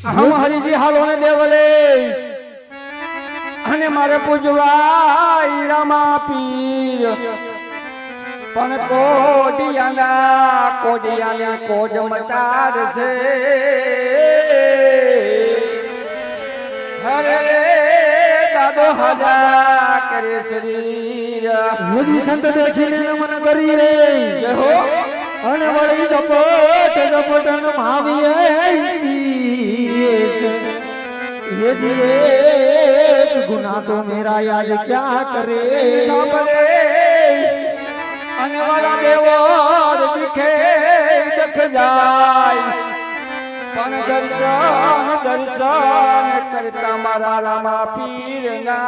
હમ હરિજી હાલો ને દેવલે અને મારે પૂજવા ઈરામા પીર પણ કોડિયાના કોડ મટાર છે હરે દાદો હાજા કરે શ્રી મોદી સંત દેખીને નમન કરી રે હો અને વળી સપોટ સપોટન માવી ये जीवे गुना तो मेरा याद क्या करे અને વાળા દેવો દિખે દેખ જાય પણ દર્શન દર્શન કરતા મારા રામા પીરના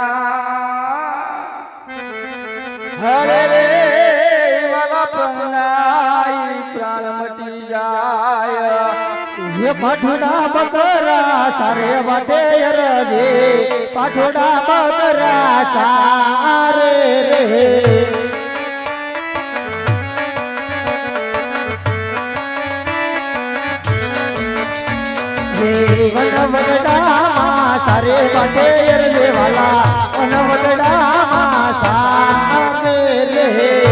હરે રે વાલા પ્રણાઈ પ્રાણ મટી જાય ये पाठोड़ा बकरा सारे बाटे रजे पाठोड़ा बकरा सारे रे वन वगड़ा सारे बाटे रजे वाला वन वगड़ा सारे रे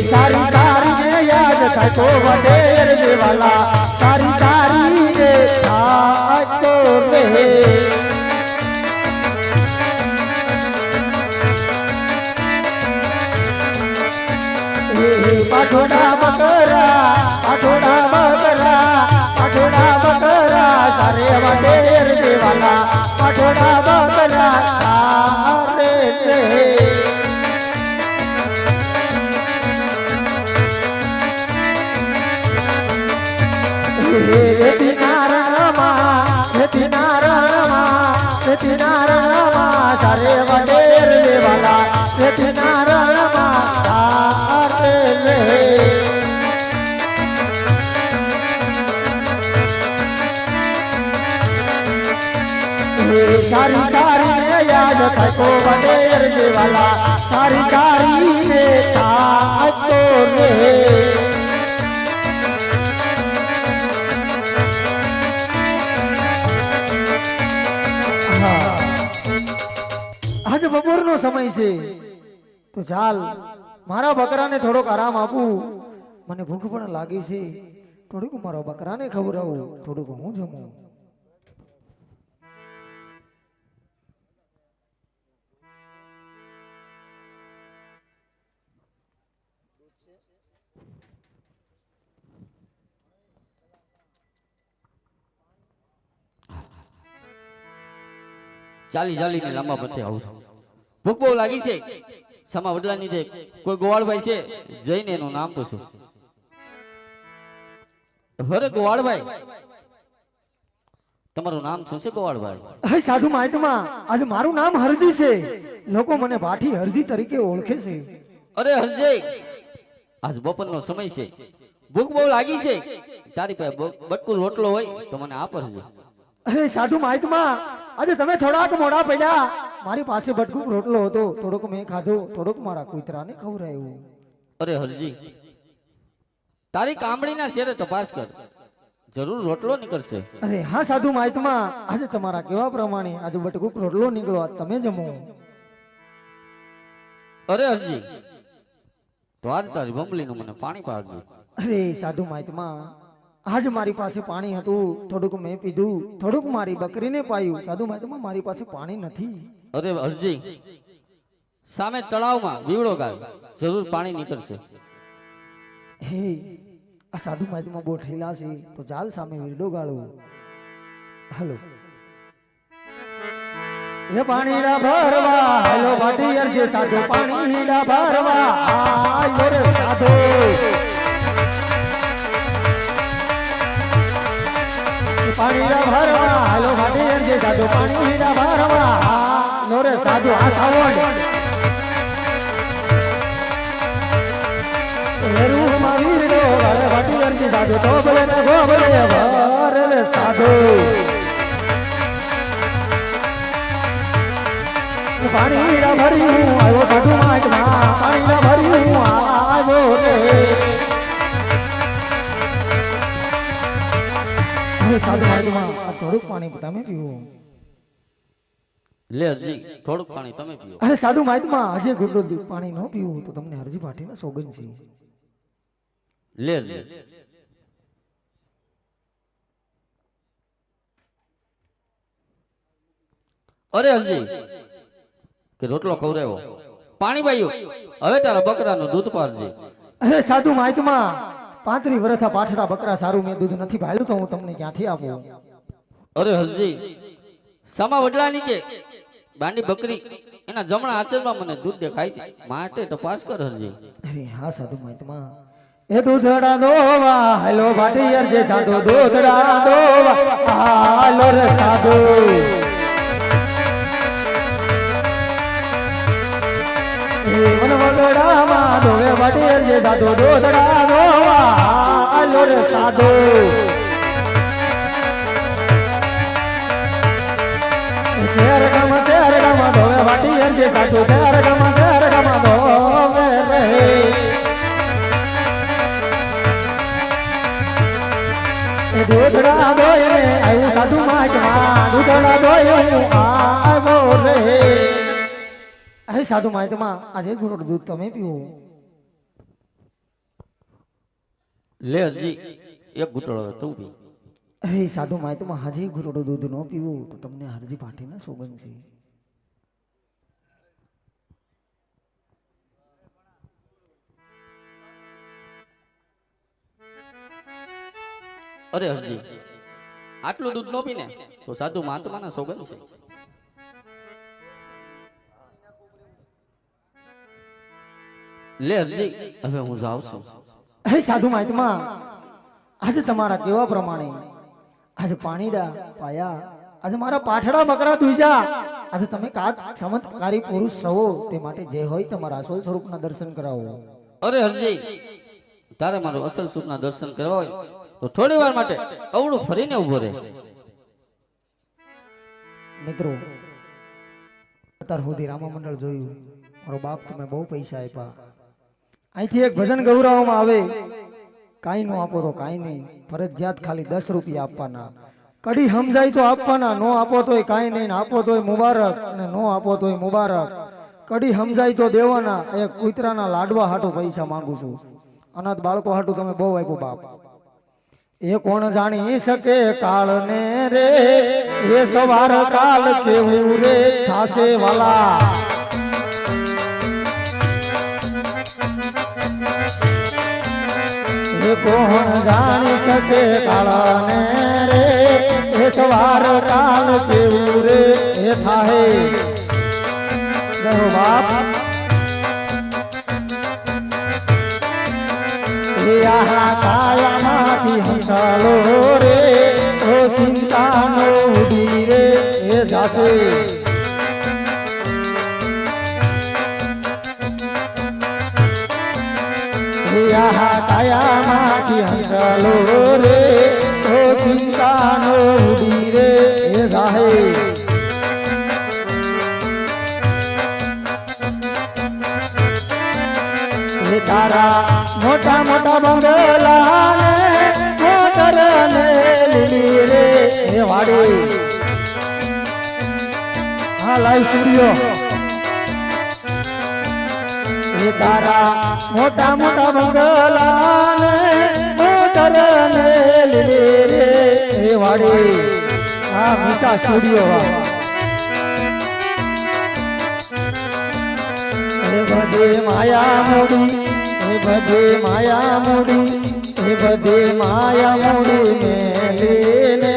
सारी सारी ने याद को वडेर देवाला सारी सारी ने को रे पाठोड़ा बकरा सारे वडेर देवाला पाठोड़ा बकरा सारे रे नारायणमा सारे वडेर देवाला नारायणमा सारे रे सारी सारी ने याद थको वडेर देवाला सारी सारी ने थाको रे आज बपोर नो समय से तो चाल मारा बकरा ने थोड़ो आराम आपू मने भूख पण लागी छे थोड़ुक मारा बकरा ने खवरावू थोड़ुक हूँ जमू ચાલી ચાલીને લાંબા પથે આવું છું ભૂખ બહુ લાગી છે સમા વડલાની છે કોઈ ગોવાળભાઈ છે જઈને એનું નામ પૂછું હરે ગોવાળભાઈ તમારું નામ શું છે ગોવાળભાઈ હે સાધુ મહાત્મા આજ મારું નામ હરજી છે લોકો મને ભાઠી હરજી તરીકે ઓળખે છે અરે હરજે આજ બપોરનો સમય છે ભૂખ બહુ લાગી છે તારી પાસે બટકું રોટલો હોય તો મને આપરજો અરે સાધુ મહાત્મા આજે તમે થોડાક મોડા પડ્યા મારી પાસે બટકુક રોટલો હતો થોડોક મેં ખાધો થોડોક મારા કૂતરાને ખવડાવ્યું અરે હરજી તારી કામડીના શેરે તપાસ કર જરૂર રોટલો નીકળશે અરે હા સાધુ મહાત્મા આજે તમારા કેવા પ્રમાણે આજે બટકુક રોટલો નીકળો તમે જમો અરે હરજી તો આજ તારી બમલીનું મને પાણી પાડજો અરે સાધુ મહાત્મા આજ મારી પાસે પાણી હતું થોડુંક મેં પીધું થોડુંક મારી બકરીને પાયું સાધુ મહાત્મા મારી પાસે પાણી નથી અરે હરજી સામે તળાવમાં વીવડો ગાય જરૂર પાણી નીકળશે હે આ સાધુ મહાત્મા બહુ ઠેલા છે તો ચાલ સામે વીરડો ગાળો હાલો એ પાણીડા ભરવા હાલો ભાટીયર જે સાધુ પાણીડા ભરવા આયો રે સાધુ પાણીડા ભરવા હાલો ભાટીયર જે સાધુ પાણીડા ભરવા નો રે સાધુ આ સાવડ રૂ મારી રે ભાટીયર જે સાધુ તો બોલે ને ગોબલે ભર રે સાધુ પાણીડા ભર્યું આવ્યો સાધુ માં પાણીડા ભર્યું મહાત્મા આ થોડુંક પાણી તમે પીવો. લે હરજી થોડુંક પાણી તમે પીઓ. અરે સાધુ મહાત્મા આજે ઘૂંટડો પાણી ન પીવું તો તમને હરજી પાટીના સોગંદ છે. લે હરજી. અરે હરજી કે રોટલો ખવડાવ્યો, પાણી પાયું, હવે તારા બકરાનું દૂધ પાડજે. અરે સાધુ મહાત્મા 35 વર્ષના પાઠડા બકરા સારું મેં દૂધ નથી ભાળ્યું તો હું તમને ક્યાંથી આપું. અરે હરજી સામા વડલા નીચે બાંડી બકરી એના જમણા આચરમાં મને દૂધ દેખાય છે, માટે તપાસ કર હરજી. અરે હા સાધુ મહાત્મા એ દૂધડા દોવા હાલો ભાટીયર જે સાધુ દૂધડા દોવા હાલો રે સાધુ. એ મન વગડામાં દોવે ભાટીયર જે સાધુ દૂધડા દોવા હાલો રે સાધુ. શેર ગમ ધોવે ભાટીયર જે સાધુ શેર ગમ ધોવે રહે. દૂધડા દોય આવ્યું સાધુ મહાત્મા દૂધડા દોય આવ્યો રે. અરે સાધુ મહાત્મા આજે ઘૂંટડો દૂધ તમે પીવો. લે હરજી એક ઘૂંટડો તું પી. અરે સાધુ મહાત્મા આજે ઘૂંટડો દૂધ ન પીવું તો તમને હરજી પાટીના સોગંદ છે. અરે હરજી આટલું દૂધ નો પીને તો સાધુ મહાત્માના સોગંદ છે. લે હરજી હવે હું જાઉં છું. અરે સાધુ મહાત્મા આજે તમારા કેવા પ્રમાણે આજે પાણીડા પાયા આજે મારા પાઠડા બકરા દુજા આજે તમે કાત ચમત્કારી પુરુષ છો તે માટે જે હોય તમારા અસલ સ્વરૂપના દર્શન કરાવો. અરે હરજી તારે મારું અસલ સ્વરૂપના દર્શન કરવા હોય તો થોડી વાર માટે અવળું ફરીને ઉભો રહે. મિત્રો અત્યાર સુધી રામા મંડળ જોયું મારો બાપ તમે બહુ પૈસા આપ્યા અહીંથી એક ભજન ગૌરવવામાં આવે કાંઈ નો આપો તો કાંઈ નહીં ફરજિયાત ખાલી 10 રૂપિયા આપવાના કડી સમજાય તો આપવાના નો આપો તોય કાંઈ નહીં આપો તોય મુબારક અને નો આપો તોય મુબારક કડી સમજાય તો દેવાના. એક કૂતરાના લાડવા હાટુ પૈસા માંગુ છું અનાથ બાળકો હાટુ તમે બહુ આપ્યું બાપ. એ કોણ જાણી શકે કાળ ને રે એ સવાર કાલ કેવું રે થાશે વાલા. એ કોણ જાણી શકે કાળ ને રે એ સવાર કાલ કેવું રે એ થાહે. જય હો બાપ. આહા કાયામાંથી હંસાલો રે ઓ ચિંતાનો ઉડી રે એ જાશે. આહા કાયામાંથી હંસાલો રે ઓ ચિંતાનો ઉડી રે એ જાહે. તારા મોટા મોટા બંગલા ને મોટર ને લીલી રે એ વાડી. હા લાઈવ સ્ટુડિયો. એ તારા મોટા મોટા બંગલા ને મોટર ને લીલી રે એ વાડી. હા વિશા સ્ટુડિયો. એ બધે માયા મોડી એ બધે માયા મોડી એ બધે માયા મોડી મેલીને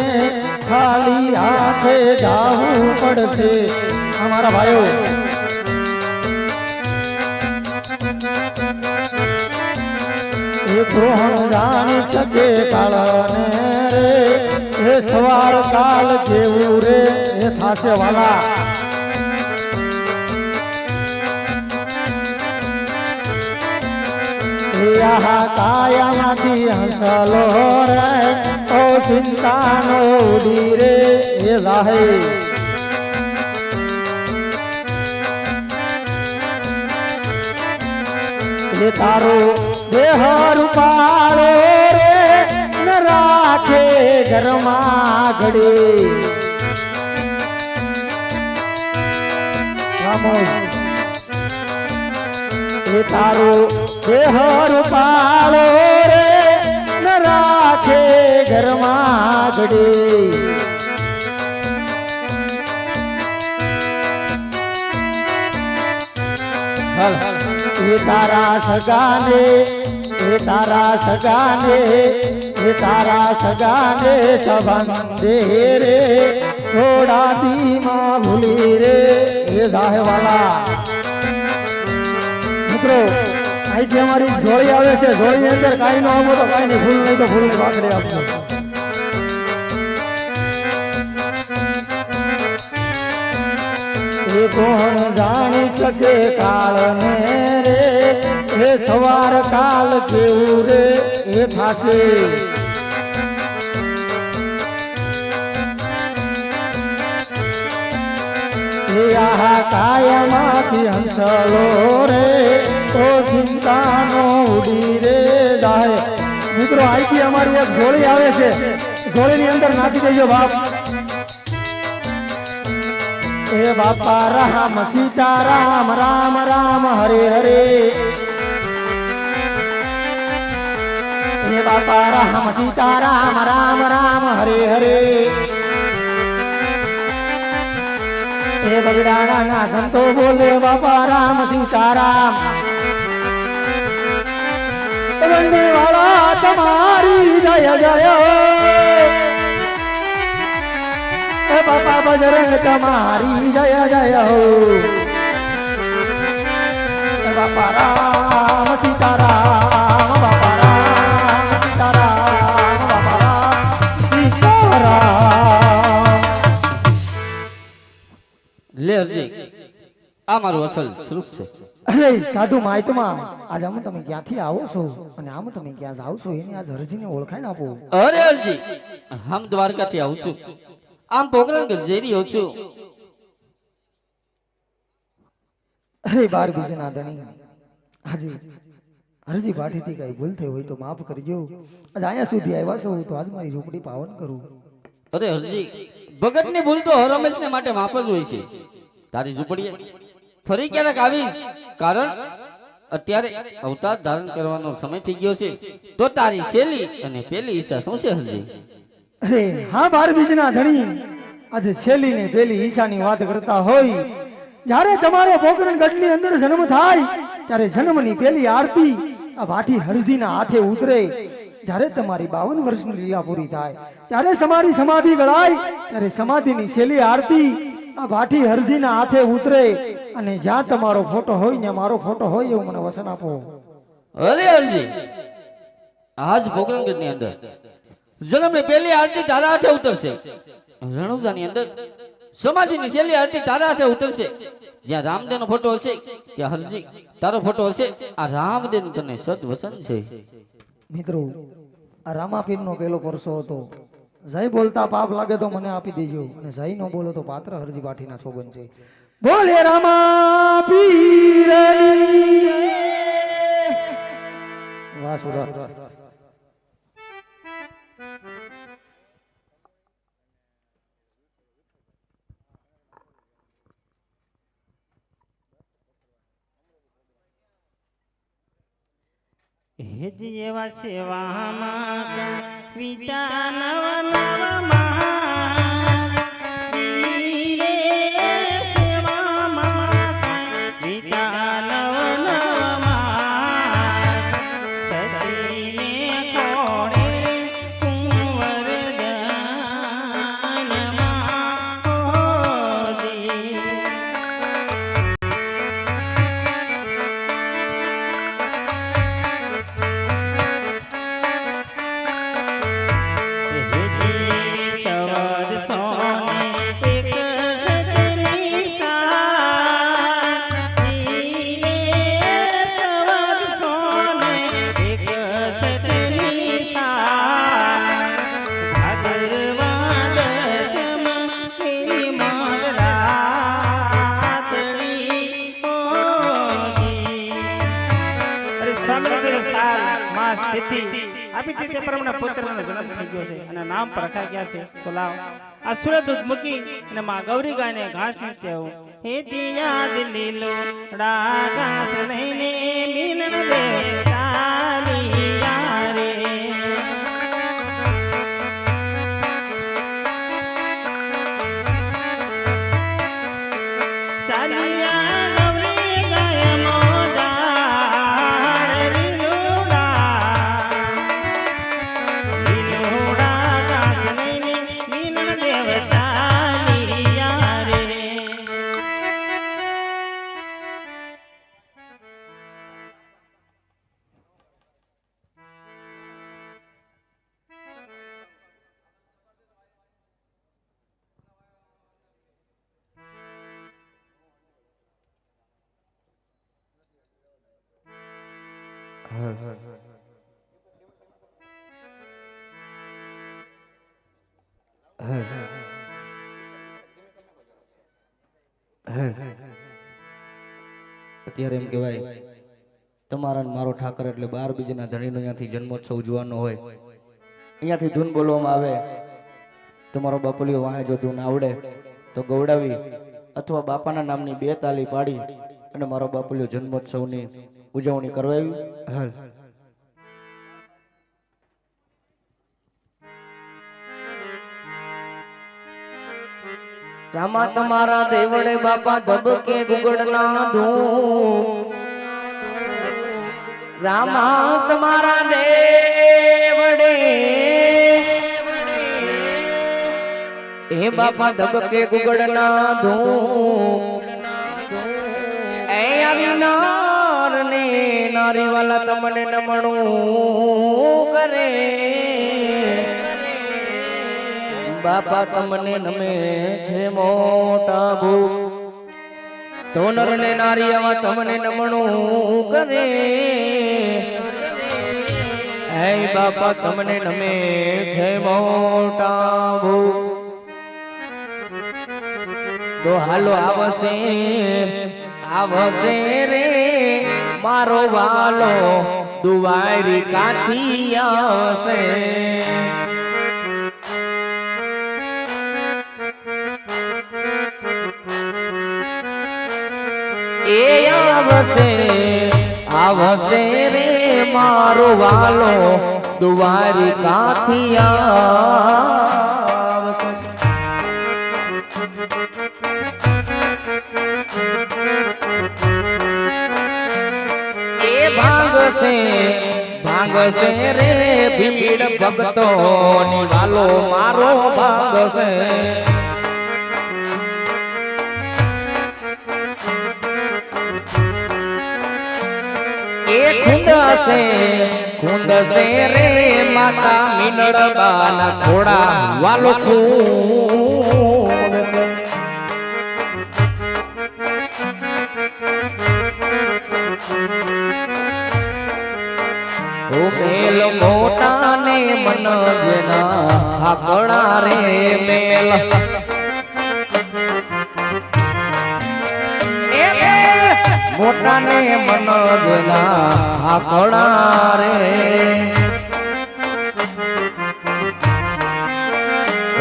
ખાલી હાથે જાવું પડશે. અમારા ભાઈઓ એ કોણ જાણી શકે કાળને રે એ સવાર કાલ કેવું રે એ થાશે વાલા. આહા કાયામાંથી હંસલો રે ઓ ચિંતાનો ઉડી રે એ જાહે. એ તારો દેહ રૂપાળો રે ન રાખે ઘરમાં ઘડી એ તારો દેહર પાળો રે ન રાખે ઘરમાં ઘડી હાલ હાલ એ તારા સગાને એ તારા સગાને એ તારા સગાને સંબંધે રે થોડા દીમાં ભૂલી રે એ ગાયવાલા મિત્રો અહીંથી અમારી જોડી આવે છે જોડીની અંદર કાંઈ ન આવો તો કાંઈ નહીં, ફૂલ નહીં તો ફૂલની ભાખરી આપજો. એ કોણ જાણી શકે કાળને રે એ સવાર કાલ કેવું રે એ થાશે એ આહા કાયમાંથી હંસલો રે તો ચિંતાનો ઉડી રે જાય. મિત્રો અહીંથી અમારી એક જોડી આવે છે, જોડીની અંદર નાખી દેજો બાપ. એ બાપા રામ સીતારામ રામ રામ હરે હરે એ બાપા રામ સીતારામ રામ રામ હરે હરે એ બગડાણા ના સંતો બોલે બાપા રામ સીતારામ વંદે વાળા તમારી જય જય એ બાપા બજરંગ તમારી જય જય હો એ બાપા રામ સીતારામ બાપા રામ સીતારામ બાપા રામ સીતારામ. લે હરજી આ મારું અસલ સ્વરૂપ છે. અરે સાધુ માહિતમાં આજ આમ તમે ક્યાંથી આવો છો અને આમ તમે ક્યાં જાવ છો એની આજ હરજીને ઓળખાણ આપો. અરે હરજી હમ દ્વારકાથી આવું છું, આમ પોકરણ જઈ રહ્યો છું. અરે બાર બીજના ધણી આજે હરજી પાઠીથી કઈ ભૂલ થઈ હોય તો માફ કરજો. આજ અહીંયા સુધી આવ્યા છો તો આજ મારી ઝૂંપડી પાવન કરું. અરે હરજી ભગતની ભૂલ તો હર હંમેશને માટે માફ જ હોય છે. તારી ઝૂંપડીએ ફરી ક્યારેક આવીશ, કારણ અત્યારે અવતાર ધારણ કરવાનો સમય થઈ ગયો છે. તો તારી શેલી અને પેલી ઈચ્છા શું છે હરજી? અરે હા બાર બીજના ધણી આજે છેલ્લી ને પેલી ઈશાની વાત કરતા હોય. જ્યારે તમારો પોકરણ ગઢની અંદર જન્મ થાય ત્યારે જન્મની પેલી આરતી આ ભાઠી હરજીના હાથે ઉતરે. જ્યારે તમારી 52 વર્ષની લીલા પૂરી થાય ત્યારે તમારી સમાધિ ગળાય ત્યારે સમાધિની છેલ્લી આરતી આ ભાઠી હરજીના હાથે ઉતરે. અને જ્યાં તમારો ફોટો હોય ને મારો ફોટો હોય એવું મને વચન આપો. અરે હરજી આજ પોકરણગઢની અંદર જન્મની પહેલી આરતી તારા હાથે ઉતરશે. રણુજાની અંદર સમાધિની છેલ્લી આરતી તારા હાથે ઉતરશે. જ્યાં રામદેવનો ફોટો હશે ત્યાં હરજી તારો ફોટો હશે. આ રામદેવનું તને સદ વચન છે. મિત્રો આ રામાપીરનો પેલો પરસો હતો. જય બોલતા પાપ લાગે તો મને આપી દેજો અને જય નો બોલો તો પાત્ર હરજી પાઠીના સોગન છે. બોલે રામાપીરની વાહ સુરત. હેજ એવા સેવામાં વિતા નવ નવમાં સેવામાં વિતા નવ નવમાં સતીને ખોડે કુંવર જાનમાં હોજી. વર્ષ સાલ માસ તિથિ આપી તે પ્રમાણે પુત્રનો જન્મ થઈ ગયો છે અને નામ પર રખાઈ ગયા છે. તો લાવ આ સૂર્યદૂત મૂકી અને માં ગૌરી ગાયને ઘાસ નૃત્ય હે દિયા દિલીલો ઘાસ લઈને મિલન દે ચાલિયા રે. ચાલિયા ગૌરી ગાય મોજાર લીલોડા ઘાસ લઈને મિલન દેવ ચાલિયા રે. અત્યારે એમ કહેવાય તમારા ને મારો ઠાકર એટલે 12 બીજના ધણીનો અહીંયાથી જન્મોત્સવ ઉજવવાનો હોય, અહીંયાથી ધૂન બોલવામાં આવે. તમારો બાપુલિયો વાહે જો ધૂન આવડે તો ગવડાવી અથવા બાપાના નામની 2 તાલી પાડી અને મારો બાપુલિયો જન્મોત્સવની ઉજવણી કરવાવી. હાલ રામા તમારા દેવડે બાપા ધબકે ગુગડના ધૂમ. રામા તમારા દેવડે એ બાપા ધબકે ગુગડના ધૂમ. એ આવી નાર ને નારી વાલા તમને નમણું કરે. બાપા તમને નમે છે મોટા ભૂખ તો નર ને નારી આવા તમને નમણું કરે. હે બાપા તમને નમે છે મોટા ભૂખ. તો હાલો આવશે રે મારો વાલો દુવારી કાથી આવશે. એ આવશે રે મારો વાલો દુવારી કાથી આવશે. એ ભાંગશે રે ભીડ ભક્તો ની વાલો મારો ભાંગશે. ખૂંદશે રે માતા મીનળબાના ઘોડા વાલો ખૂંદશે. ઓ મેલ મોટા ને મન જેના હાકડા રે મેલ. મોટા ને મન જેના હાકડા રે.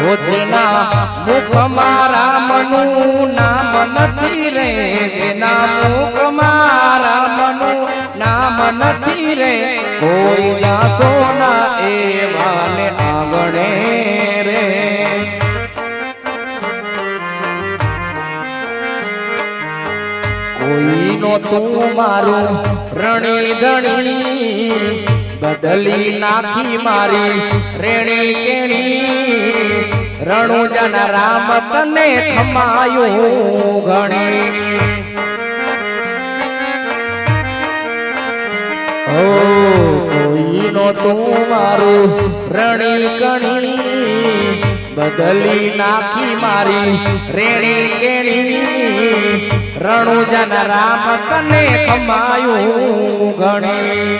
ઓ જેના મુખ મારા મનું નામ નથી રે. જેના મુખ મારા મનું નામ નથી રે. કોઈ જાસો ના એવાને આગણે રે. કોઈનો તું મારું રણી ધણી બદલી નાખી મારી રેણી કેણી. રણુજન રામ તને ખમાયું ઘણી. ઓ કોઈનો તું મારું રણી કણી બદલી નાખી મારી રેણી કેણી. રણુજન રામ તને ખમાયું ઘણી.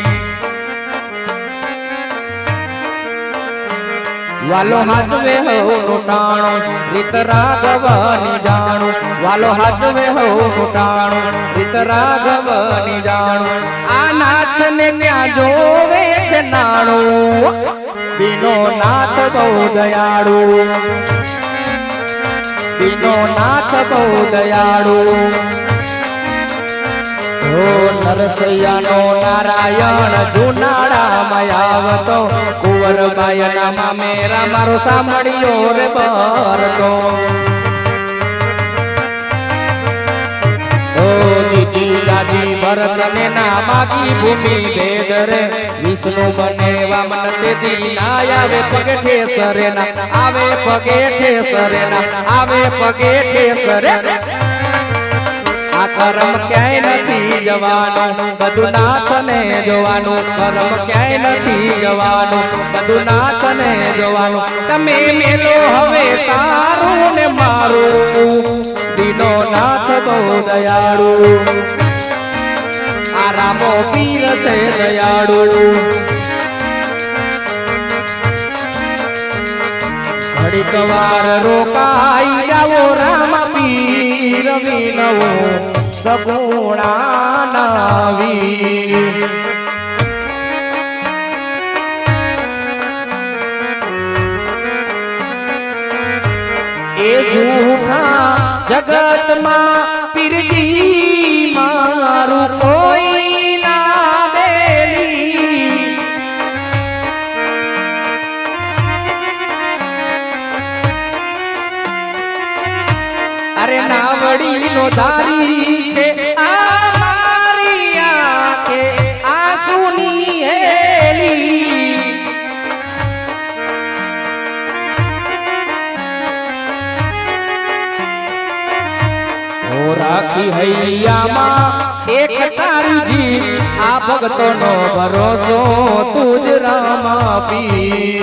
વાલો હાજવે હો ટાણો રીત રાઘવાની જાણો. વાલો હાચવે હો મોટાણું રીત રાઘવની જાણું આ નાથને ક્યાં જોવે છે નાણું બીનો નાથ બહુ દયાળુ બીનો નાથ બહુ દયાળુ ઓ નરસૈયાનો નારાયણ જુનાળામાં આવતો કુંવરબાઈના મામેરા મારો સાંભળ્યો રે બરતો ઓ દીદી દાદી ભરતને ના માગી ભૂમિ ભેદ રે વિષ્ણુ બને વામન તેદી ના આવે પગે ઠેસરે ના આવે પગે ઠેસરે ના આવે પગે ઠેસરે આ કરમ ક્યાંય નથી જવાનું બધું નાથને જોવાનું કરમ ક્યાંય નથી જવાનું બધું નાથને જોવાનું તમે મેલો હવે તારું ને મારું દીનો નાથ બહુ દયાળુ આ રામો પીર છે દયાળુ ઘડીક વાર રોકાઈ જાવો રામ પીર વિનવો સગુણા નાવી એ જૂઠા જગતમાં પીરજી મારું કોઈ ના બેલી અરે નાવડી નો દારી છે આ મારી આંખે આંસુની હેલી ઓ રાખી હૈયામાં એક તારીજી આ ભક્તોનો ભરોસો તુજ રામા પી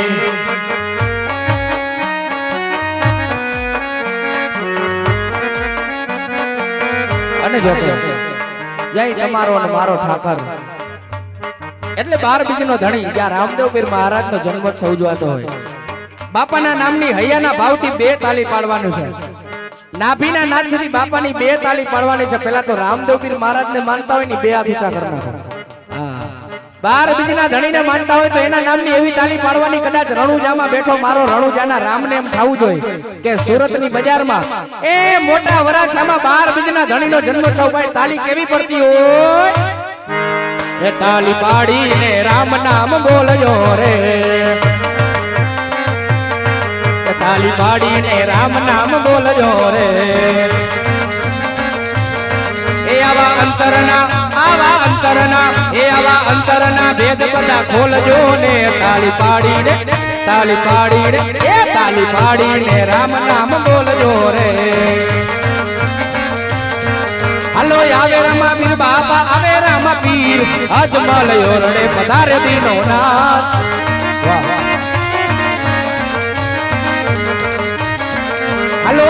અને જો જય તમારો અને મારો ઠાકર એટલે 12 બીજનો ધણી જ્યાં રામદેવ પીર મહારાજનો જન્મોત્સવ ઉજવાતો હોય બાપાના નામની હૈયાના ભાવથી 2 તાલી પાડવાનું છે નાભીના નાદથી બાપાની 2 તાલી પાડવાની છે પહેલા તો રામદેવ પીર મહારાજને માનતા હોય ને 2 અભિષેક કરનાર હા 12 બીજના ધણીને માનતા હોય તો એના નામની એવી તાલી પાડવાની કદાચ રણુજામાં બેઠો મારો રણુજાના રામને એમ થાવું જોઈએ કે સુરતની બજારમાં એ મોટા વરાછામાં 12 બીજના ધણીનો જન્મોત્સવ ભાઈ તાલી કેવી પડતી હોય એ તાલી પાડીને રામ નામ બોલજો રે તાલી પાડીને રામ નામ બોલજો રે એ આવા અંતરના એ આવા અંતરના ભેદ બધા ખોલજો ને તાલી પાડીને રામ નામ બોલજો રે હાલો આવે રામા પીર બાપા આવે રામા પીર અજમલ યોરડે પધારે દીનો નાથ વાહ હાલો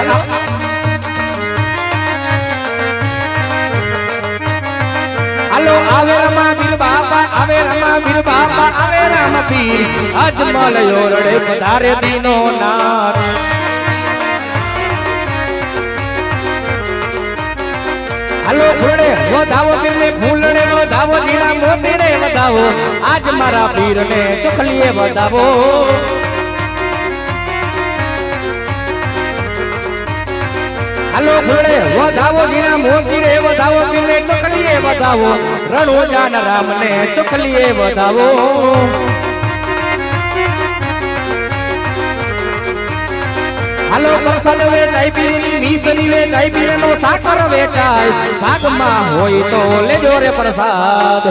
હાલો આવે રામા પીર બાપા આવે રામા પીર બાપા આવે રામા પીર અજમલ યોરડે પધારે દીનો નાથ હાલો ફૂલડે વધાવો પીરને ફૂલડે વધાવો જીરા મોતીડે વધાવો આજ મારા પીરને ચોખલીએ વધાવો હાલો ફૂલડે વધાવો જીરા મોતીડે વધાવો પીરને ચોખલીએ વધાવો રણોજાના રામને ચોખલીએ વધાવો હાલો પ્રસાદ વેચાય પીરની મીસની વેચાય પીરનો સાકર વેચાય ભાગમાં હોય તો લેજો રે પ્રસાદ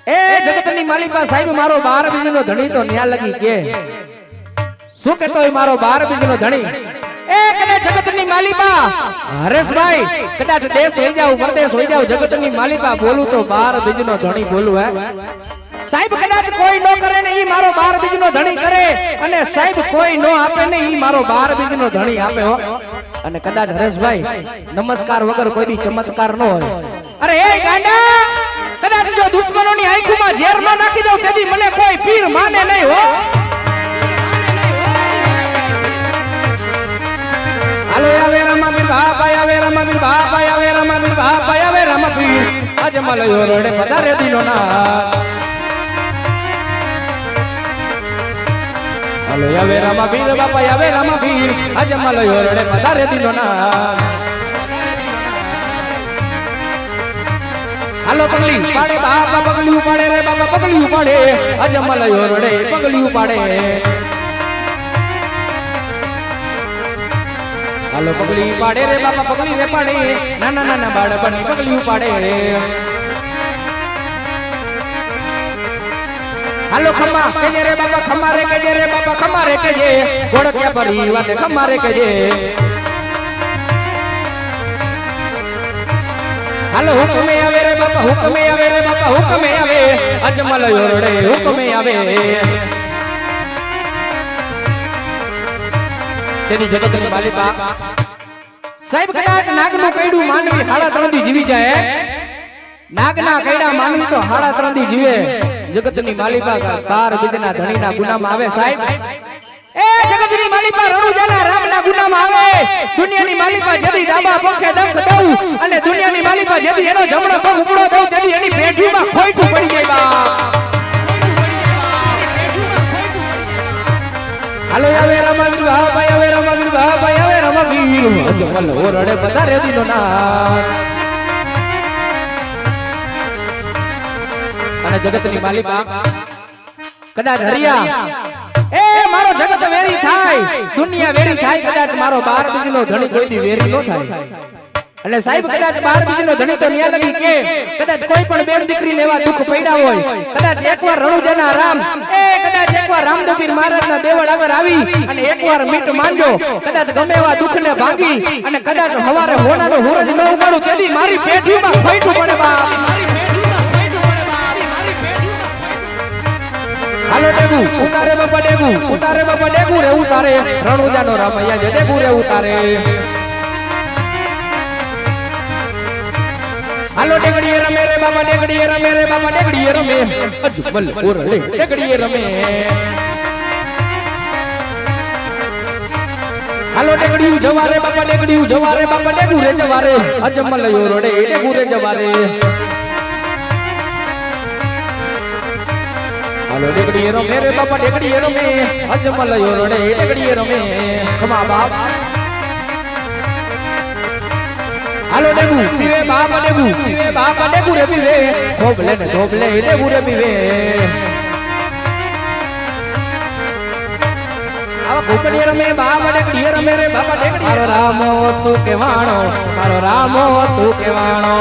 એ જગતની માલિકા સાહેબ મારો 12 બીજનો ધણી તો ન્યા લગી કે શું કહેતો હોય મારો 12 બીજનો ધણી એ કદાચ જગતની માલિકા હરેશભાઈ કદાચ દેશ હોઈ જાવ પરદેશ હોઈ જાવ જગતની માલિકા બોલું તો 12 બીજનો ધણી બોલું હે સાહેબ કદાચ કોઈ નો કરે ને ઈ મારો 12 બીજનો ધણી કરે અને સાહેબ કોઈ નો આપે ને ઈ મારો 12 બીજનો ધણી આપે હો અને કદાચ હરેશભાઈ નમસ્કાર વગર કોઈ દી ચમત્કાર ન હોય અરે એ ગાંડા કદાચ જો દુશ્મનોની આંખોમાં ઝેર ન નાખી દઉં તેથી મને કોઈ પીર માને નહીં હો. હાલો આવે રમાબીર બાપા આવે રમાબીર બાપા આવે રમાબીર બાપા આવે રમાબીર આજે મલયો રડે પધારે દીનો ના. હાલો આવે રમાબીર બાપા આવે રમાબીર આજે મલયો રડે પધારે દીનો ના. હાલો પગલી પાડે બાપા પગલી ઉપાડે રે બાપા પગલી ઉપાડે આજે મલયો રડે પગલી ઉપાડે. હાલો પગલી પાડે રે બાપા પગલી રે પાડે નાના નાના બાળપણની પગલી ઉપાડે. હાલો ખમ્મા કેજે રે બાપા ખમ્મા રે કેજે રે બાપા ખમ્મા રે કેજે ગોળક્યા પરી વાતે ખમ્મા રે કેજે. હાલો હુકમે આવે રે બાપા હુકમે આવે રે બાપા હુકમે આવે અજમલયો રડે હુકમે આવે. તેની જગતની માલિકા સાહેબ કદાચ નાગનું કૈડું માનવી હાડા ત્રણથી જીવી જાય. નાગના કૈડા માનવી તો હાડા ત્રણથી જીવે. જગતની માલિકા બાર બીજના ધણીના ગુનામાં આવે સાહેબ. એ જગતની માલિકા રણુજાના રામના ગુનામાં આવે. દુનિયાની માલિકા જેથી ડાબા પંખે ડંખ દઉં અને દુનિયાની માલિકા જેથી એનો જમણો પગ ઉપડો દઉં તેથી એની પેઢીમાં ખોઈટું પડી જાય બાપ. હાલો આવે રમાબીર બાપા આવે રમાબીર બાપા આવે રમાબીર અજમલ ઓરડે પધારે દીનો ના. અને જગતની માલિકા કદાચ હરિયા એ મારો જગત વેરી થાય દુનિયા વેરી થાય કદાચ મારો 12 બીજનો ધણી કોઈ દી વેરી નો થાય. એટલે સાહેબ કદાચ 12 બીજનો ધણી તો ન્યા લગી કે કદાચ કોઈ પણ બેન દીકરી લેવા દુઃખ પડ્યા હોય કદાચ એકવાર રણુજાના રામ એ કદાચ એકવાર રામદેવપીર મહારાજના દેવળ આગળ આવી અને એકવાર મીટ માંડ્યો કદાચ ગમે એવા દુઃખને ભાગી અને કદાચ હવારે હોનાનો હુરજ ન ઉગાડું તેથી મારી પેઢીમાં ખોઈટું પડે બાપ. હાલો ડેગુ ઉતારે બાપા ડેગુ ઉતારે બાપા ડેગુ રે ઉતારે રણુજાનો રામૈયા જે ડેગુ રે ઉતારે. હાલો ડેગડીએ રમે રે બાપા ડેગડીએ રમે રે બાપા ડેગડીએ રમે અજમલ ઓરડે ડેગડીએ રમે. હાલો ડેગડીયું જવારે બાપા ડેગડીયું જવારે બાપા ડેગુ રે જવારે અજમલ ઓરડે ડેગુ રે જવારે. હાલો ડેગડીએ રમે રે બાપા ડેગડીએ રમે અજમલ ઓરડે ડેગડીએ રમે. ખમા બાપ હાલો ડેગુ પીવે બાપા ડેગુ પીવે બાપા ડેગુ રે પીવે ધોબલે ને ધોબલે ડેગુ રે પીવે. આવા કોકડીએ રમે બાપા ડેગડીએ રમે રે બાપા ડેગડી. મારો રામો તું કેવાણો મારો રામો તું કેવાણો.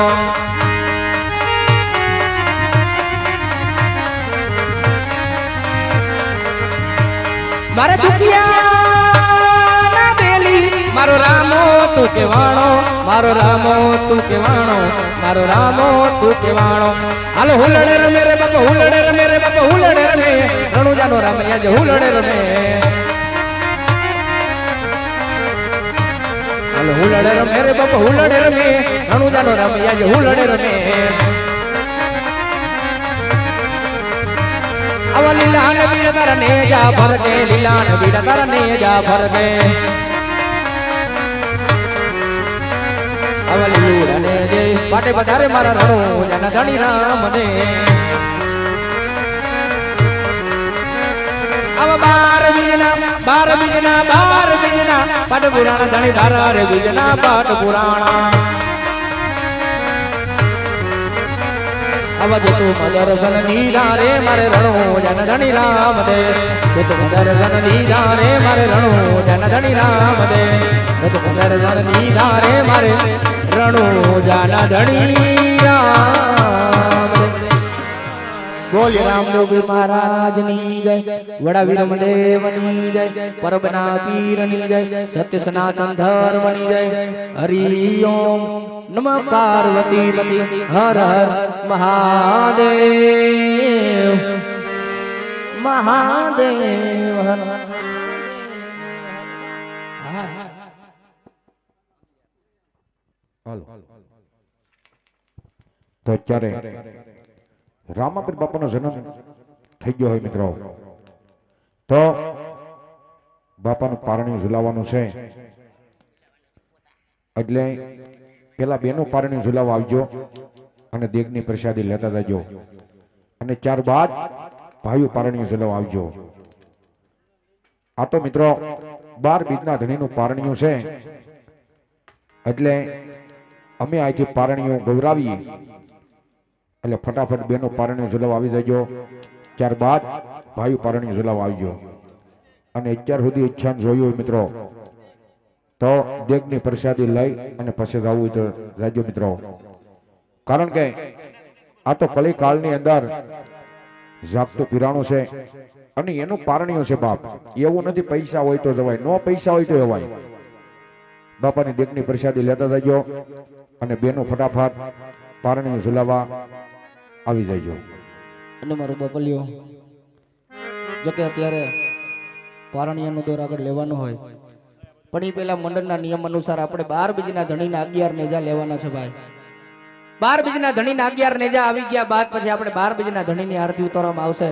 મારા દુખિયા ના બેલી મારો રામો તું કેવાણો મારો રામો તું કેવાણો મારો રામો તું કેવાણો. હાલો હુલડે રમે રે બાપા હુલડે રમે રે બાપા હુલડે રમે રણુજાનો રામૈયા જે હુલડે રમે. હાલો હુલડે રમે રે બાપા હુલડે રમે રણુજાનો રામૈયા જે હુલડે રમે. આવા લીલા ને બીડા તારા ને જા ભરતે લીલા ને બીડા તારા ને જા ભરતે. આવા લીલા ને જે પાટે બધારે મારા રણુજાના ધણી રામ ને. આવા 12 બીજના પાટ પુરાણા ધણી ધારા રે બીજના પાટ પુરાણા. આવા જે તું દર્શન દીધા રે મારે રણુજાના ધણી રામ દે. જે તું દર્શન દીધા રે મારે રણુજાના ધણી રામ દે. જે તું દર્શન દીધા રે મારે રણુજાના ધણી રામ દે. બોલ રામદેવ મહારાજની જય વડા વીરમદેવની જય પરબના પીરની જય સત્ય સનાતન ધર્મની જય. હરિ ઓમ નમઃ પાર્વતી પતિ હર હર મહાદેવ મહાદેવ હર. તો અત્યારે રામાપીર બાપાનો જન્મ થઈ ગયો હોય મિત્રો, તો બાપાનું પારણું ઝુલાવવાનું છે. એટલે પેલા બેનું પારણું ઝુલાવવા આવજો અને દેગની પ્રસાદી લેતા જજો, અને ત્યારબાદ ભાઈઓ પારણું ઝુલાવવા આવજો. આ તો મિત્રો 12 બીજના ધણીનું પારણું છે, એટલે અમે અહીંથી પારણીઓ ગૌરાવીએ, એટલે ફટાફટ બેનો પારણીઓ ઝુલાવવા આવી જજો. ત્યારબાદ ભાઈઓ પારણીઓ ઝુલાવવા આવજો. અને અત્યાર સુધી ઈચ્છા જોયું હોય મિત્રો તો દેગની પ્રસાદી લઈ અને પછી જવું હોય તો જાજો મિત્રો. કારણ કે આ તો કલી કાળની અંદર જાપતું પીરાણું છે અને એનું પારણીઓ છે બાપ. એવું નથી પૈસા હોય તો જવાય, નો પૈસા હોય તો જવાય. બાપાની દેગની પ્રસાદી લેતા જજો અને બેનો ફટાફટ પારણીઓ ઝુલાવવા આવી જજો. અને મારો બપલિયો જો કે અત્યારે પારણિયાનો દોર આગળ લેવાનો હોય, પણ એ પેલા મંડળના નિયમ અનુસાર આપણે 12 બીજના ધણીના 11 નેજા લેવાના છે ભાઈ. 12 બીજના ધણીના 11 નેજા આવી ગયા બાદ પછી આપણે 12 બીજના ધણીની આરતી ઉતારવામાં આવશે.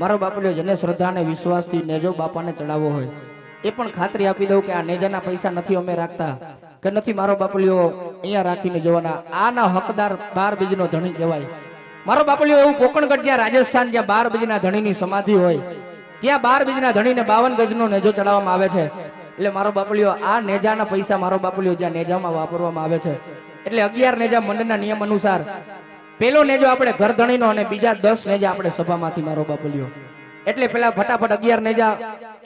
મારો બાપલિયો જેને શ્રદ્ધા અને વિશ્વાસથી નેજો બાપાને ચડાવવો હોય એ પણ ખાતરી આપી દઉં કે આ નેજાના પૈસા નથી અમે રાખતા કે નથી મારો બાપલિયો અહીંયા રાખીને જવાના. આના હકદાર 12 બીજનો ધણી કહેવાય. મારો બાપલિયો એવું કોકણગઢ જ્યાં રાજસ્થાન જ્યાં 12 બીજના ધણીની સમાધિ હોય ત્યાં 12 બીજના ધણીને 52 ગજનો નેજો ચડાવવામાં આવે છે. એટલે મારો બાપલિયો આ નેજાના પૈસા મારો બાપલિયો જ્યાં નેજામાં વાપરવામાં આવે છે. એટલે 11 નેજા મંડળના નિયમ અનુસાર પેલો નેજો આપણે ઘર ધણીનો અને બીજા 10 નેજા આપણે સભામાંથી મારો બાપલિયો. એટલે પેલા ફટાફટ 11 નેજા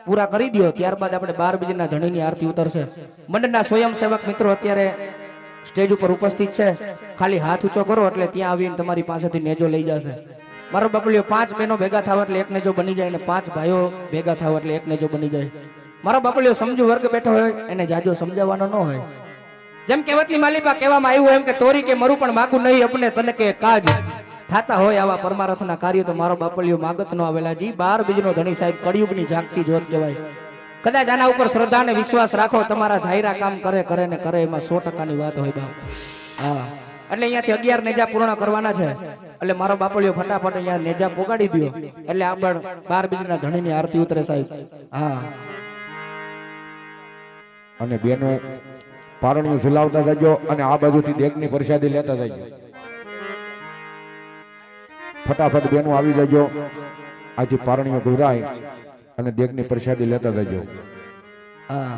પૂરા કરી દો, ત્યારબાદ આપણે 12 બીજના ધણીની આરતી ઉતરશે. મંડળના સ્વયંસેવક મિત્રો અત્યારે સ્ટેજ ઉપર ઉપસ્થિત છે, ખાલી હાથ ઊંચો કરો એટલે ત્યાં આવીને તમારી પાસેથી નેજો લઈ જશે. મારો બાપલિયો 5 બહેનો ભેગા થાવ એટલે એક નેજો બની જાય, અને 5 ભાઈઓ ભેગા થાવ એટલે એક નેજો બની જાય. મારો બાપલિયો સમજુ વર્ગ બેઠો હોય એને જાજો સમજાવવાનો ન હોય. જેમ કહેવતની માલિપા કહેવામાં આવ્યું એમ કે તોરી કે મરું પણ માગું નહીં અપને તને કે કાજ થાતા હોય આવા પરમારથના કાર્યો તો મારો બાપલિયો માગત ન આવેલા. જી 12 બીજનો ધણી સાહેબ કળિયુગની જાગતી જોત કહેવાય. કદાચ આના ઉપર શ્રદ્ધા અને વિશ્વાસ રાખો, તમારા ધાયરા કામ કરે ને કરે એમાં 100%ની વાત હોય બાપ. હા, એટલે અહીંયાથી 11 નેજા પૂર્ણ કરવાના છે. એટલે મારો બાપલિયો ફટાફટ અહીંયા નેજા પોગાડી દો એટલે આગળ 12 બીજના ધણીની આરતી ઉતરે સાહેબ. હા, અને બેનો પારણીઓ ઝુલાવતા જજો અને આ બાજુથી દેગની પ્રસાદી લેતા જજો. ફટાફટ બેનો આવી જજો, આથી પારણીઓ ગૌરાય અને દેગની પ્રસાદી લેતા જજો. હા,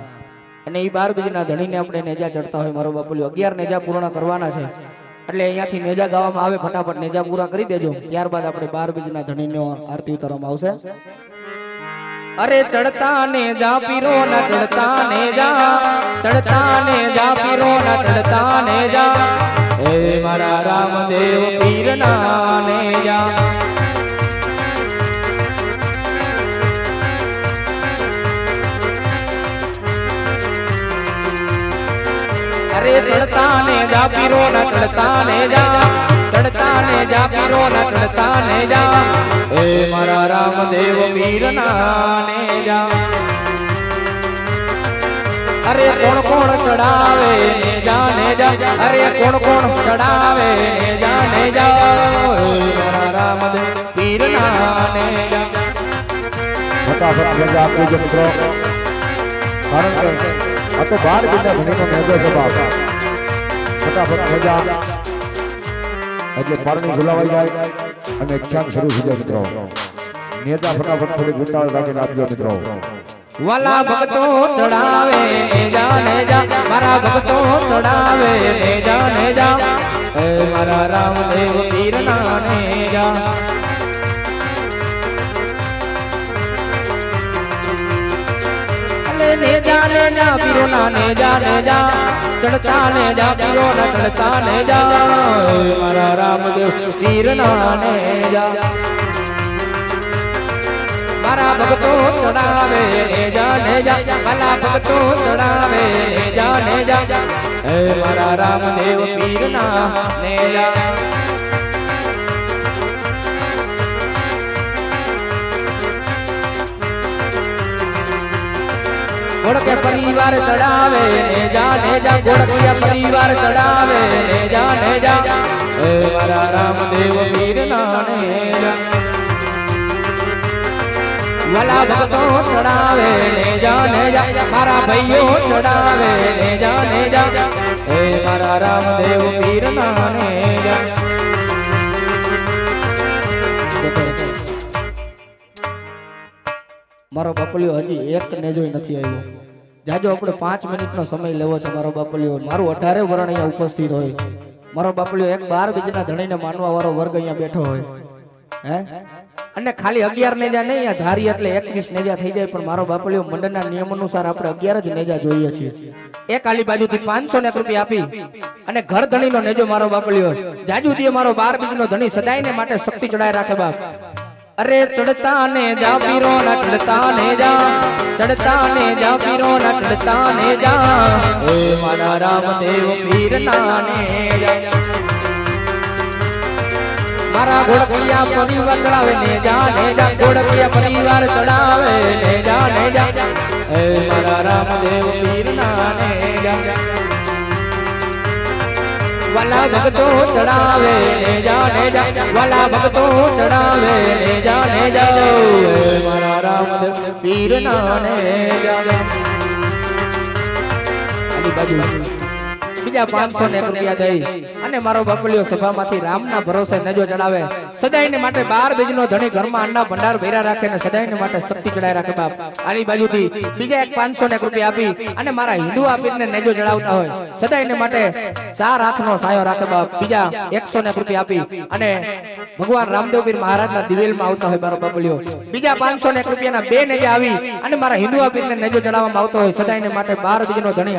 અને એ 12 બીજના ધણીને આપણે નેજા ચડતા હોય મારો બાપલિયો 11 નેજા પૂર્ણ કરવાના છે. એટલે અહીંયાથી નેજા ગાવામાં આવે, ફટાફટ નેજા પૂરા કરી દેજો. ત્યારબાદ આપણે 12 બીજના ધણીનો આરતી ઉતારવામાં આવશે. અરે ચડતા ને જા પીરો ના ચડતા ને જા, ચડતા ને જા પીરો ના ચડતા ને જા, એ મારા રામદેવ પીર ના ને જા. અરે ચડતા ને જા પીરો ના ચડતા ને જા, ચડતા ને જા પીરો ના ચડતા ને જા, એ મારા રામદેવ પીર ના ને જા. અરે કોણ કોણ ચડાવે ને જા ને જા, અરે કોણ કોણ ચડાવે ને જા ને જા, મારા રામદેવ પીર ના ને જા. ફટાફટ નેજા આપજો મિત્રો, કારણ કે આ તો 12 બીજના ધણીનો નેજો છે બાપ. ફટાફટ નેજા એટલે પારણી ઝુલાવાઈ જાય અને ક્ષણ શરૂ થઈ જાય મિત્રો. નેજા ફટાફટ થોડી ગુંડાળ રાખીને આપજો મિત્રો. વાલા ભક્તો ચડાવે ને જા ને જા, મારા ભક્તો ચડાવે ને જા ને જા, એ મારા રામદેવ પીર ના ને જા. ને જા ને જા પીરો ના ને જા ને જા, ચડતા ને જા પીરો ના ચડતા ને જા, એ મારા રામદેવ પીર ના ને જા. મારા ભક્તો ચડાવે ને જા ને જા, મારા ભક્તો ચડાવે ને જા ને જા, એ મારા રામદેવ પીર ના ને જા. ગોળકે પરિવાર ચડાવે ને જા ને જા, ગોળકિયા પરિવાર ચડાવે ને જા ને જા, એ મારા રામદેવ પીરના નેજા વાલા ભક્તો ચડાવે ને જા મારા ભાઈઓ ચડાવે ને જા એ મારા રામદેવ પીરના નેજા મારો બાપલિયો હજી એક નેજોય નથી આવ્યો. જાજો આપણે 5 મિનિટનો સમય લેવો છે. મારો બાપલિયો મારું 18 વરણ અહીંયા ઉપસ્થિત હોય. મારો બાપલિયો એક 12 બીજના ધણીને માનવા વાળો વર્ગ અહીંયા બેઠો હોય. હે અને ખાલી 11 નેજા નહીં, અહીંયા ધારી એટલે 21 નેજા થઈ જાય. પણ મારો બાપલિયો મંડળના નિયમ અનુસાર આપણે 11 જ નેજા જોઈએ છીએ. એક આલી બાજુથી 501 રૂપિયા આપી અને ઘર ધણીનો નેજો મારો બાપલિયો જાજુ દીએ મારો 12 બીજનો ધણી સદાયને માટે શક્તિ ચડાય રાખે બાપ. અરે ચડતા ને જા પીરો ના ચડતા ને જા ચડતા ને જા પીરો ના ચડતા ને જા એ મારા રામદેવ પીર ના ને જા મારા ઘોડકિયા પરિવાર ચડાવે ને જા ઘોડકિયા પરિવાર ચડાવે ને જા એ મારા રામદેવ પીર ના ને જા વાલા ભક્તો ચડાવે ને જા વાલા ભક્તો ચડાવે ને જા મારા રામદેવ પીર ના ને જા આની બાજુ બીજા 501 રૂપિયા દઈ અને મારો બાપલિયો સભામાંથી રામના ભરોસે નજો ચડાવે સદાયને માટે 12 બીજનો ધણી ઘરમાં અન્ના ભંડાર ભર્યા રાખે ને સદાયને માટે શક્તિ ચડાય રાખે બાપ. આની બાજુથી બીજા એક 501 રૂપિયા આપી અને મારા હિન્દુ આપીને નજો ચડાવતા હોય સદાયને માટે 4 હાથનો સાયો રાખે બાપ. બીજા 101 રૂપિયા આપી અને ભગવાન રામદેવ પીર મહારાજના દિવેલમાં આવતા હોય મારો બાપલિયો બીજા 501 રૂપિયાના 2 નેજા આવી અને મારા હિન્દુ આપીને નજો ચડાવવામાં આવતો હોય સદાયને માટે 12 બીજનો ધણી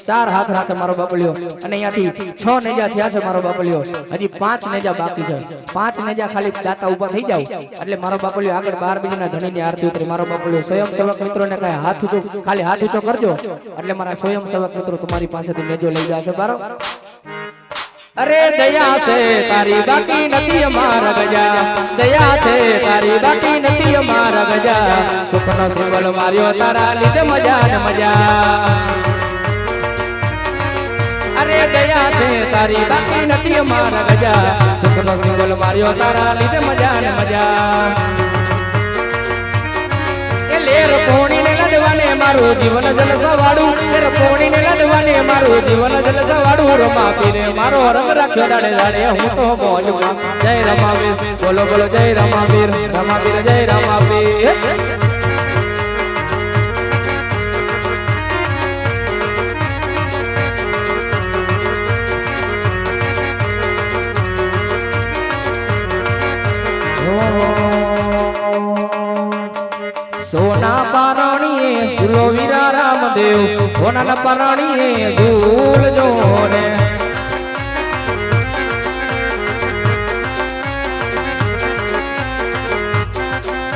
4 હાથ રાખે મારો બાપલિયો અને અહીંયાથી 6 નેજા થયા છે મારો બાપલિયો. હજી 5 નેજા બાકી છે. 5 નેજા ખાલી દાતા ઉભા થઈ જાવ એટલે મારો બાપલિયો આગળ 12 બીજના ધણીની આરતી ઉતરે. મારો બાપલિયો સ્વયંસેવક મિત્રોને કહે હાથ ઊંચો ખાલી હાથ ઊંચો કરજો એટલે મારા સ્વયંસેવક મિત્રો તમારી પાસેથી નેજો લઈ જશે બરાબર. અરે દયા છે તારી બાકી નથી અમારા ગજા દયા છે તારી બાકી નથી અમારા ગજા સુખનો સુગલ માર્યો તારા લીધે મજા ને મજા. અરે દયા છે તારી બાકી નથી અમારા ગજા સુખનો સુગલ માર્યો તારા લીધે મજા ને મજા. એ લેર પોણીને લડવાને મારું જીવન જલસવાડું લેર પોણીને લડવાને મારું જીવન જલસવાડું રમા પીરે મારો રંગ રાખ્યો દાડે દાડે હું તો મોજમાં. જય રમાવીર બોલો બોલો જય રમાવીર રમાવીર જય રમાવીર. સોના પારણીએ ઝૂલો વીરા રામદેવ સોના પારણીએ ઝૂલજો ને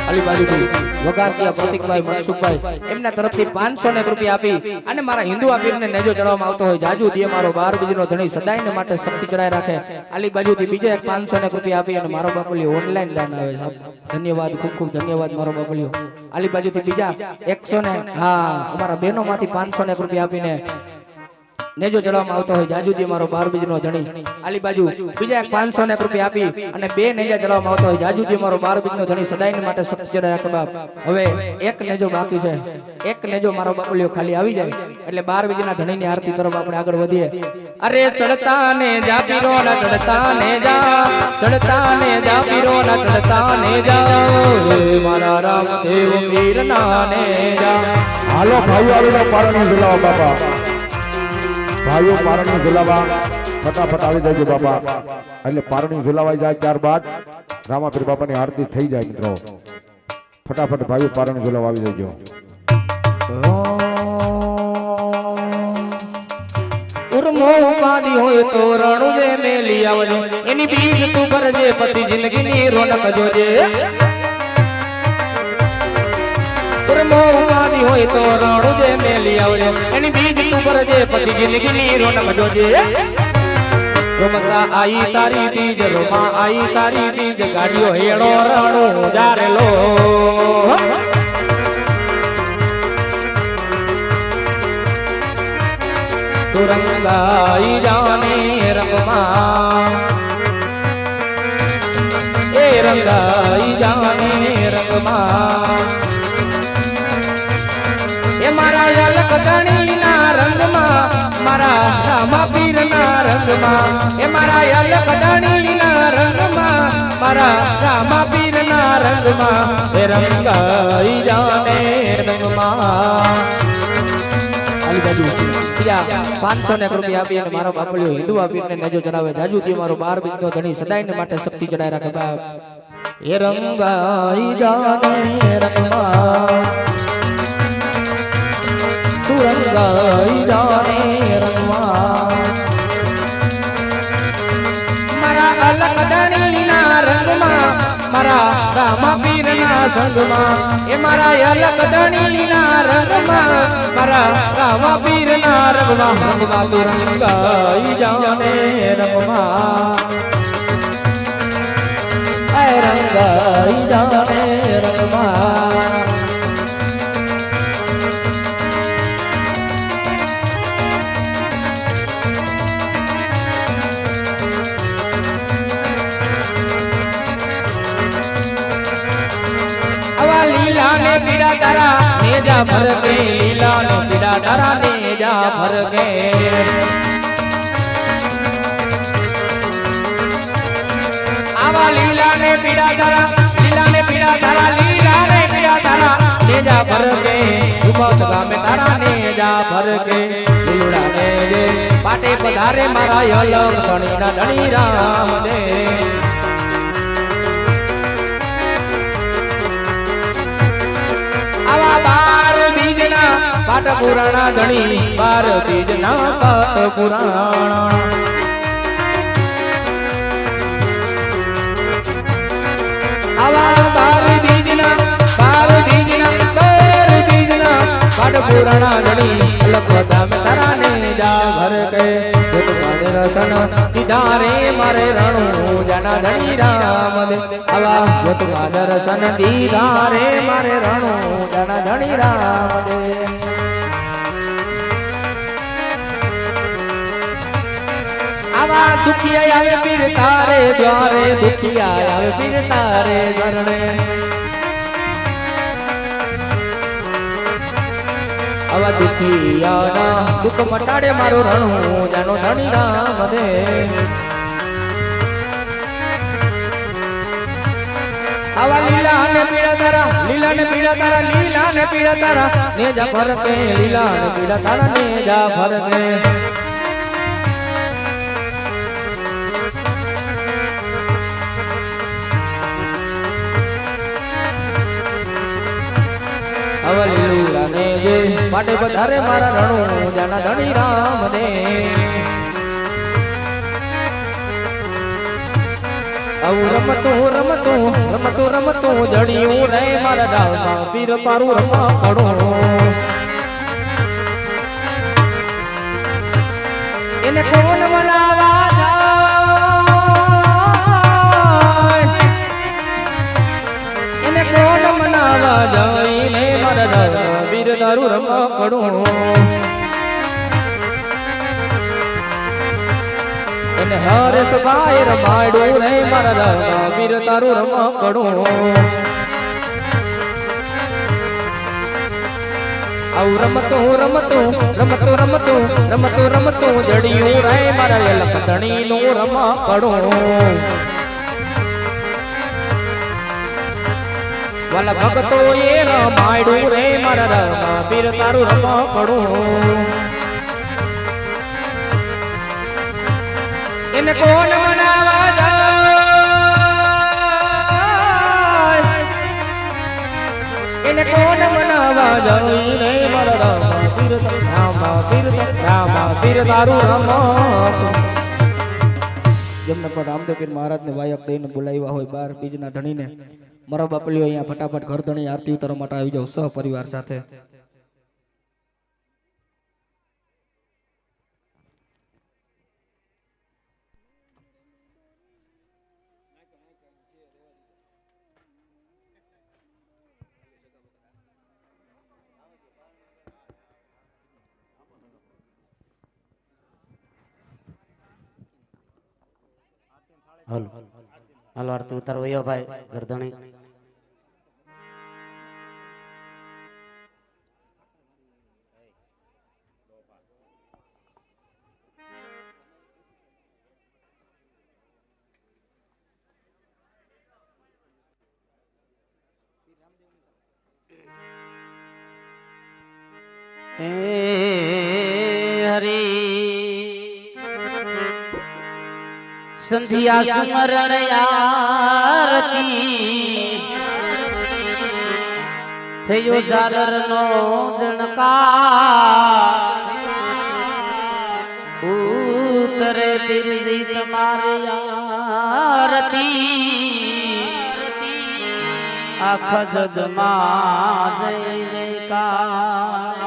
અલી બાજુથી વગાસિયા પ્રતિકભાઈ મનસુખભાઈ એમના તરફથી 501 રૂપિયા આપી અને મારા હિન્દુ આપીને નેજો ચડાવવામાં આવતો હોય જાજુ દીએ મારો 12 બીજનો ધણી સદાયને માટે શક્તિ ચડાય રાખે. આલી બાજુથી બીજા એક 501 રૂપિયા આપી અને મારો બાપલિયો ઓનલાઈન દાન આવે સાહેબ. ધન્યવાદ ખૂબ ખૂબ ધન્યવાદ મારો બાપલિયો. આલી બાજુથી બીજા 100 ને અમારા બહેનો માંથી 501 રૂપિયા આપીને નેજો ચડાવવામાં આવતો હોય જાજુદી મારો 12 બીજનો ધણી. આલી બાજુ બીજા એક 501 રૂપિયા આપી અને 2 નેજા ચડાવવામાં આવતો હોય જાજુદી મારો 12 બીજનો ધણી સદાયને માટે શક્તિ ચડાય રાખે બાપ. હવે એક નેજો બાકી છે. એક નેજો મારો બાપલિયો ખાલી આવી જાય એટલે 12 બીજના ધણીની આરતી તરફ આપણે આગળ વધીએ. અરે ચડતા ને જા પીરો ના ચડતા ને જા ચડતા ને જા પીરો ના ચડતા ને જા મારા રામદેવ પીર ના ને જા. હાલો ભાઈઓ આવીને પારણું ઝુલાવો બાપા. ભાઈઓ પારણું ઝુલાવા ફટાફટ આવી જજો બાપા. એટલે પારણું ઝુલાવાઈ જાય ત્યારબાદ રામાપીર બાપાની આરતી થઈ જાય મિત્રો. ફટાફટ ભાઈઓ પારણું ઝુલાવા આવી જજો. ઉર્મો ઉપાડી હોય તો રણુજે મેલી આવજો એની બીજ તું ભરજે પછી જિંદગીની રોનક જોજે. ઉર્મો ઉપાડી હોય તો રણુજે મેલી આવજો એની બીજ તું ભરજે પછી જિંદગીની રોનક જોજે. રમતા આઈ તારી બીજ રોમા આઈ તારી બીજ ગાડીઓ હેડો રણું જારેલો. રંગાઈ જાને રંગમાં રંગાઈ જાને રંગમાં એ મારા યલક ધણીના રંગમાં મારા રામા પીરના રંગમાં એ મારા યલક ધણીના રંગમાં મારા રામા પીરના રંગમાં એ રંગાઈ જાને રંગમાં બીજા 500 રૂપિયા આપી અને મારો બાપલિયો હિન્દુ આપીને નેજો ચડાવે જાજુથી મારો 12 બીજનો ધણી સદાયને માટે શક્તિ ચડાય રાખે બાપ એ રંગાઈ જાને રંગમાં તું રંગાઈ જાને રંગમાં મારા અલગ ધણીના રંગમાં મારા રામા પીરના સંગમાં એ મારા અલગ ધણીના રંગમાં મારા રામા પીરના રંગમાં રંગમાં તું રંગાઈ જાને રંગમાં એ રંગાઈ જાને રંગમાં પીડા તારા નેજા ભરકે લીલા નો પીડા તારા નેજા ભરકે આવા લીલા ને પીડા તારા લીલા ને પીડા તારા નેજા ભરકે ઉમત ગામે તારા નેજા ભરકે લીલા ને જે પાટે પધારે મારા યલમ ધણીના ધણી રામ દે પાટ પુરાણા ધણી 12 બીજના પાટ પુરાણા આવા 12 બીજના પાટ પુરાણા ધણી લખવા મે તારાને જા ઘર કે મારે રસન દીધા રે મારે રણુ જાના ધણી રામ દે આવા જોત મારે રસન દીધા રે મારે રણુ જાના ધણી રામ દે આવા દુખિયા આવે પીર તારે દ્વારે દુખિયા આવે પીર તારે શરણે આવા દુખિયાના દુઃખ મટાડે મારો રણુ જાનો ધણી રામ દે આવા લીલા ને પીળા તારા નેજા ફરકે લીલા ને પીળા તારા નેજા ફરકે અવલીલા ને જે પાટે પધારે મારા રણુ જાના ધણી રામ દે રમતું જડિયું રે મારા રામ પીર તારું રમા પડો એને કોણ મનાવા જાય મારા વીર તારું રમા પડું એને હરે સભાય રમાડું રે મારા વીર તારું રમા પડું આવું રમતું જડિયું રે મારા યલક ધણી નું રમા પડું વાલા ભગતો એ રમાડું રે મારા રમા પીર તારું રમા પડું એને કોણ મનાવા જાય એને કોણ મનાવા જાય રે મારા રમા પીર તારું રમા જેમને પણ રામદેવ પીર મહારાજને વાયક દઈને બોલાવ્યા હોય 12 બીજના ધણીને મારો બાપલિયો અહીંયા ફટાફટ ઘર ધણી આરતી ઉતારવા માટે આવી જાવ સહપરિવાર સાથે હાલો હાલો આરતી ઉતારો વયો ભાઈ ગરદણી. હરી સંધ્યા સુમરણ આરતી થયો જારર નો જણકાર ઉતરે પીરજી તમારી આરતી આખા જગમાં જય જયકાર.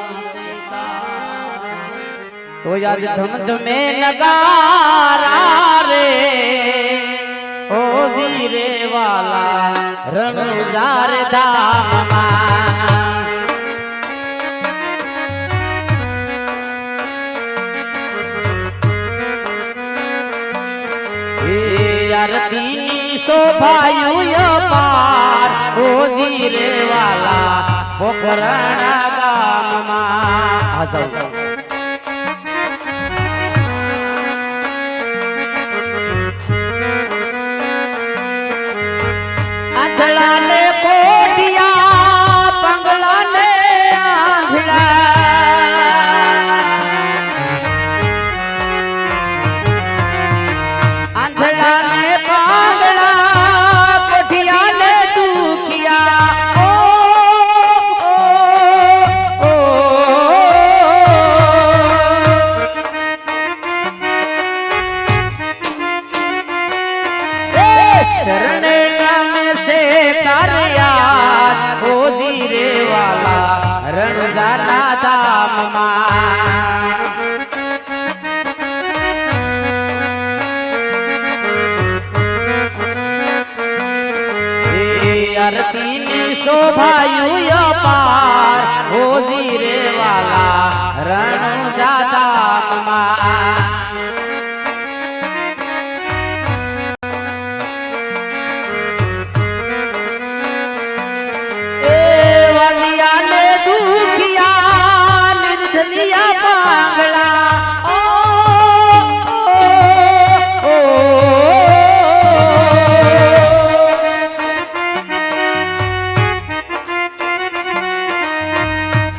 તો યાદ ધમધમે નગારા રે ઓ જીરે વાલા રણુજાર ધામમાં એ આરતીની શોભાયું પાર ઓ જીરે વાલા પોખરણા ગામમાં. આ જાઓ આંધળાને કોઠિયા પંગળાને આંધળાને પાંગળા કોઠિયાને દુખિયા ઓ શરણે રણજાના ધામમાં એ આરતીની શોભાયું પાર હોજી રે વાલા રણજા ધામમાં.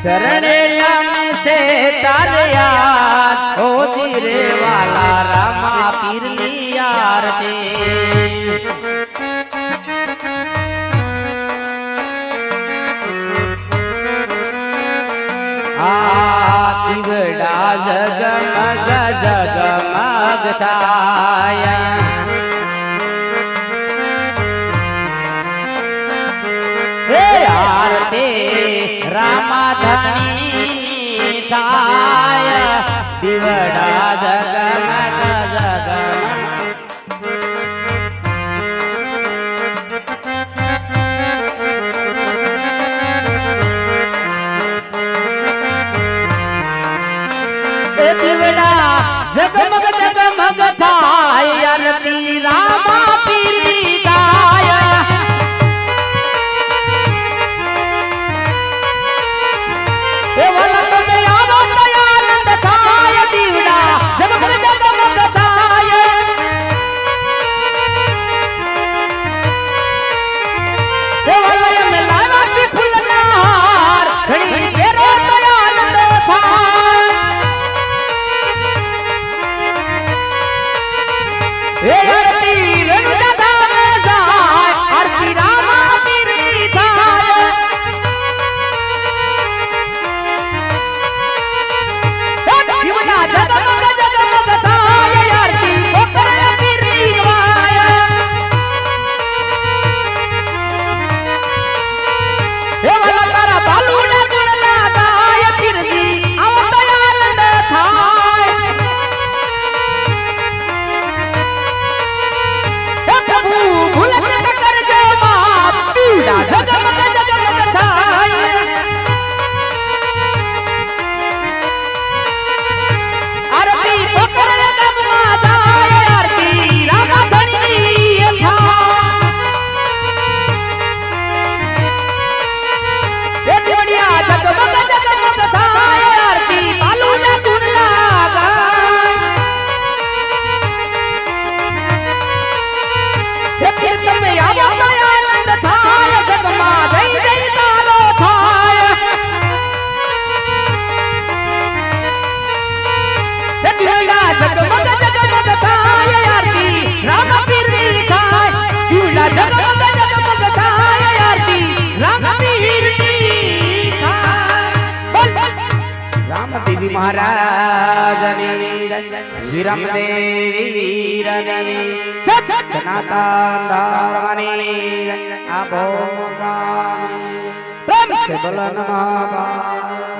शरणे से तारिया ओ जीरे वाला रामा पीर लियार दे दिवड़ा जगमग जगमग थाया आरती रामा धनी थाय दिवड़ा जगमग जगमग दिवड़ा जगमग जगमग थाय आरती रामा पीरी थाय મહારાજની વિરમદેવી વીરની સનાતન ધર્મની આપો પ્રેમ સે બોલો નમઃ